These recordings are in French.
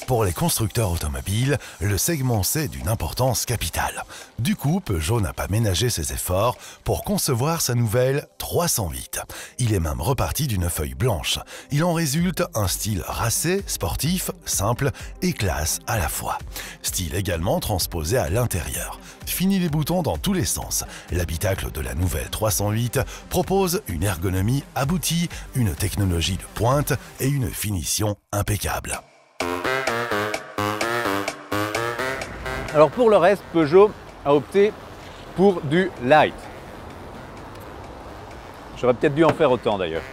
Pour les constructeurs automobiles, le segment C est d'une importance capitale. Du coup, Peugeot n'a pas ménagé ses efforts pour concevoir sa nouvelle 308. Il est même reparti d'une feuille blanche. Il en résulte un style racé, sportif, simple et classe à la fois. Style également transposé à l'intérieur. Fini les boutons dans tous les sens. L'habitacle de la nouvelle 308 propose une ergonomie aboutie, une technologie de pointe et une finition impeccable. Alors pour le reste, Peugeot a opté pour du light. J'aurais peut-être dû en faire autant d'ailleurs.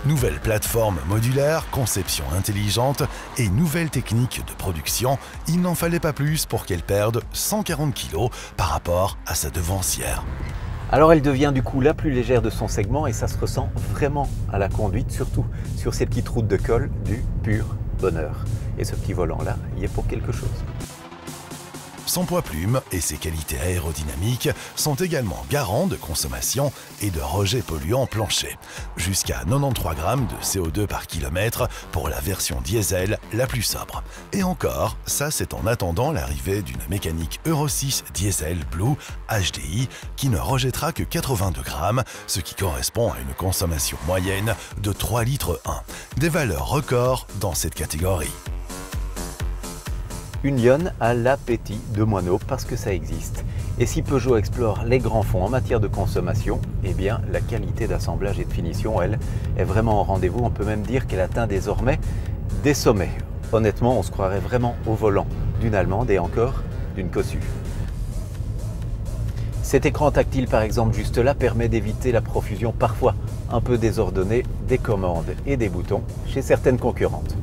Nouvelle plateforme modulaire, conception intelligente et nouvelle technique de production, il n'en fallait pas plus pour qu'elle perde 140 kg par rapport à sa devancière. Alors elle devient du coup la plus légère de son segment et ça se ressent vraiment à la conduite, surtout sur ces petites routes de col du pur bonheur. Et ce petit volant-là, il est pour quelque chose. Son poids plume et ses qualités aérodynamiques sont également garants de consommation et de rejet polluant plancher. Jusqu'à 93 grammes de CO2 par kilomètre pour la version diesel la plus sobre. Et encore, ça c'est en attendant l'arrivée d'une mécanique Euro 6 diesel Blue HDI qui ne rejettera que 82 grammes, ce qui correspond à une consommation moyenne de 3 litres 1. Des valeurs records dans cette catégorie. Une lionne a l'appétit de moineau parce que ça existe. Et si Peugeot explore les grands fonds en matière de consommation, eh bien la qualité d'assemblage et de finition, elle, est vraiment au rendez-vous. On peut même dire qu'elle atteint désormais des sommets. Honnêtement, on se croirait vraiment au volant d'une allemande et encore d'une Kossuth. Cet écran tactile par exemple juste là permet d'éviter la profusion parfois un peu désordonnée des commandes et des boutons chez certaines concurrentes.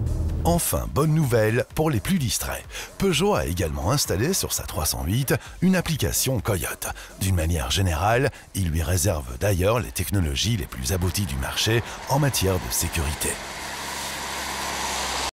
Enfin, bonne nouvelle pour les plus distraits. Peugeot a également installé sur sa 308 une application Coyote. D'une manière générale, il lui réserve d'ailleurs les technologies les plus abouties du marché en matière de sécurité.